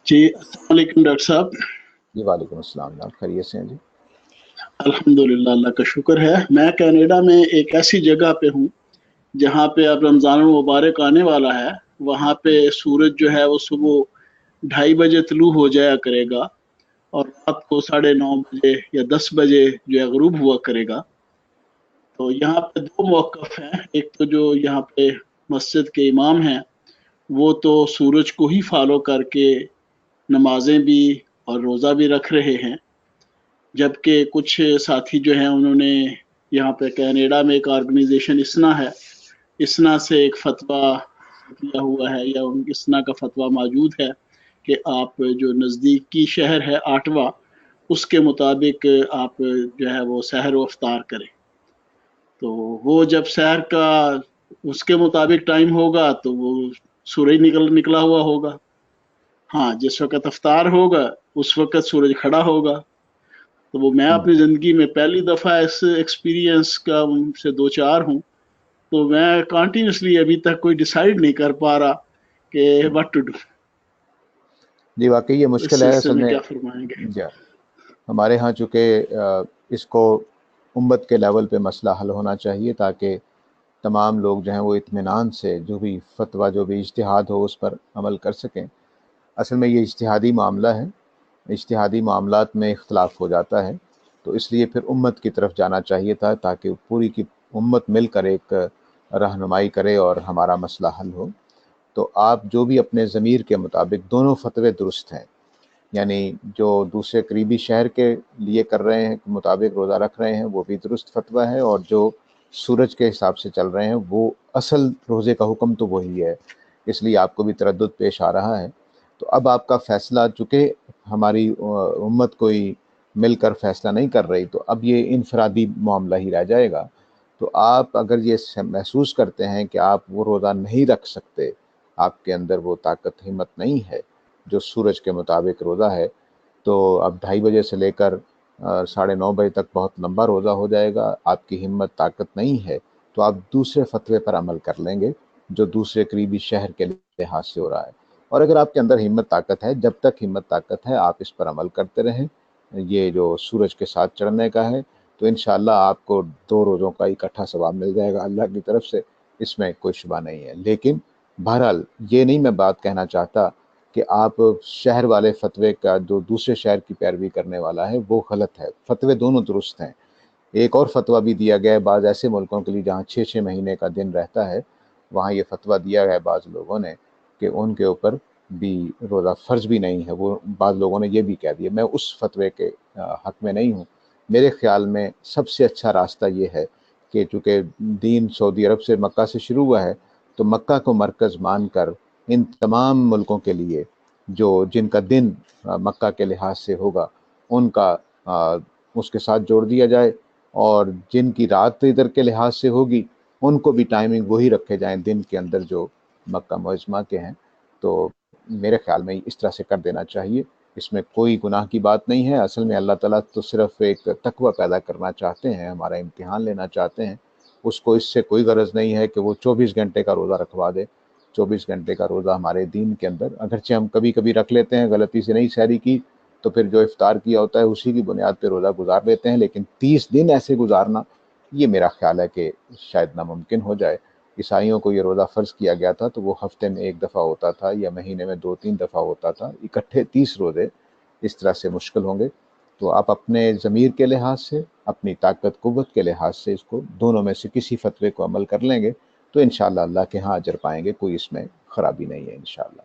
جی السلام علیکم ڈاکٹر صاحب۔ جی وعلیکم السلام جناب، خیریت سے ہیں جی؟ الحمدللہ، اللہ کا شکر ہے۔ میں کینیڈا میں ایک ایسی جگہ پہ ہوں جہاں پہ اب رمضان المبارک آنے والا ہے۔ وہاں پہ سورج جو ہے وہ صبح 2:30 بجے طلوع ہو جایا کرے گا اور رات کو 9:30 بجے یا 10 بجے جو ہے غروب ہوا کرے گا۔ تو یہاں پہ دو موقف ہیں، ایک تو جو یہاں پہ مسجد کے امام ہیں وہ تو سورج کو ہی فالو کر کے نمازیں بھی اور روزہ بھی رکھ رہے ہیں، جبکہ کچھ ساتھی جو ہیں انہوں نے یہاں پہ کینیڈا میں ایک آرگنائزیشن اسنا ہے، اسنا سے ایک فتویٰ کیا ہوا ہے یا اسنا کا فتویٰ موجود ہے کہ آپ جو نزدیکی شہر ہے آٹوا، اس کے مطابق آپ جو ہے وہ سحر و افطار کریں۔ تو وہ جب سحر کا اس کے مطابق ٹائم ہوگا تو وہ سورج نکلا ہوا ہوگا، ہاں جس وقت افطار ہوگا اس وقت سورج کھڑا ہوگا۔ تو وہ میں اپنی زندگی میں پہلی دفعہ اس ایکسپیرینس کا سے دو چار ہوں، تو میں کنٹینیوسلی ابھی تک کوئی ڈیسائیڈ نہیں کر پا رہا کہ واٹ ٹو ڈو۔ جی واقعی یہ اس مشکل ہے سلسلے اصل میں میں کیا فرمائیں گے؟ جی ہمارے ہاں چونکہ اس کو امت کے لیول پہ مسئلہ حل ہونا چاہیے تاکہ تمام لوگ جو ہیں وہ اطمینان سے جو بھی فتویٰ جو بھی اجتہاد ہو اس پر عمل کر سکیں۔ اصل میں یہ اجتہادی معاملہ ہے، اجتہادی معاملات میں اختلاف ہو جاتا ہے، تو اس لیے پھر امت کی طرف جانا چاہیے تھا تاکہ پوری کی امت مل کر ایک رہنمائی کرے اور ہمارا مسئلہ حل ہو۔ تو آپ جو بھی اپنے ضمیر کے مطابق دونوں فتوے درست ہیں، یعنی جو دوسرے قریبی شہر کے لیے کر رہے ہیں مطابق روزہ رکھ رہے ہیں وہ بھی درست فتویٰ ہے، اور جو سورج کے حساب سے چل رہے ہیں وہ اصل روزے کا حکم تو وہی ہے، اس لیے آپ کو بھی تردد پیش آ رہا ہے۔ تو اب آپ کا فیصلہ چونکہ ہماری امت کوئی مل کر فیصلہ نہیں کر رہی، تو اب یہ انفرادی معاملہ ہی رہ جائے گا۔ تو آپ اگر یہ محسوس کرتے ہیں کہ آپ وہ روزہ نہیں رکھ سکتے، آپ کے اندر وہ طاقت ہمت نہیں ہے جو سورج کے مطابق روزہ ہے، تو اب 2:30 بجے سے لے کر 9:30 بجے تک بہت لمبا روزہ ہو جائے گا، آپ کی ہمت طاقت نہیں ہے، تو آپ دوسرے فتوے پر عمل کر لیں گے جو دوسرے قریبی شہر کے لحاظ سے ہو رہا ہے۔ اور اگر آپ کے اندر ہمت طاقت ہے، جب تک ہمت طاقت ہے آپ اس پر عمل کرتے رہیں، یہ جو سورج کے ساتھ چڑھنے کا ہے، تو انشاءاللہ آپ کو 2 روزوں کا اکٹھا ثواب مل جائے گا اللہ کی طرف سے، اس میں کوئی شبہ نہیں ہے۔ لیکن بہرحال یہ نہیں میں بات کہنا چاہتا کہ آپ شہر والے فتوے کا جو دوسرے شہر کی پیروی کرنے والا ہے وہ غلط ہے، فتوے دونوں درست ہیں۔ ایک اور فتویٰ بھی دیا گیا ہے بعض ایسے ملکوں کے لیے جہاں 6 مہینے کا دن رہتا ہے، وہاں یہ فتویٰ دیا ہے بعض لوگوں نے کہ ان کے اوپر بھی روزہ فرض بھی نہیں ہے، وہ بعض لوگوں نے یہ بھی کہہ دیا۔ میں اس فتوے کے حق میں نہیں ہوں۔ میرے خیال میں سب سے اچھا راستہ یہ ہے کہ چونکہ دین سعودی عرب سے مکہ سے شروع ہوا ہے، تو مکہ کو مرکز مان کر ان تمام ملکوں کے لیے جن کا دن مکہ کے لحاظ سے ہوگا ان کا اس کے ساتھ جوڑ دیا جائے، اور جن کی رات ادھر کے لحاظ سے ہوگی ان کو بھی ٹائمنگ وہی رکھے جائیں دن کے اندر جو مکہ معظمہ کے ہیں۔ تو میرے خیال میں اس طرح سے کر دینا چاہیے، اس میں کوئی گناہ کی بات نہیں ہے۔ اصل میں اللہ تعالیٰ تو صرف ایک تقوی پیدا کرنا چاہتے ہیں، ہمارا امتحان لینا چاہتے ہیں، اس کو اس سے کوئی غرض نہیں ہے کہ وہ 24 گھنٹے کا روزہ رکھوا دے۔ 24 گھنٹے کا روزہ ہمارے دین کے اندر اگرچہ ہم کبھی کبھی رکھ لیتے ہیں، غلطی سے نہیں سحری کی تو پھر جو افطار کیا ہوتا ہے اسی کی بنیاد پہ روزہ گزار لیتے ہیں، لیکن 30 دن ایسے گزارنا یہ میرا خیال ہے کہ شاید ناممکن ہو جائے۔ عیسائیوں کو یہ روزہ فرض کیا گیا تھا تو وہ ہفتے میں 1 دفعہ ہوتا تھا یا مہینے میں 2-3 دفعہ ہوتا تھا، اکٹھے 30 روزے اس طرح سے مشکل ہوں گے۔ تو آپ اپنے ضمیر کے لحاظ سے، اپنی طاقت قوت کے لحاظ سے اس کو دونوں میں سے کسی فتوے کو عمل کر لیں گے تو انشاءاللہ اللہ کے ہاں اجر پائیں گے، کوئی اس میں خرابی نہیں ہے انشاءاللہ۔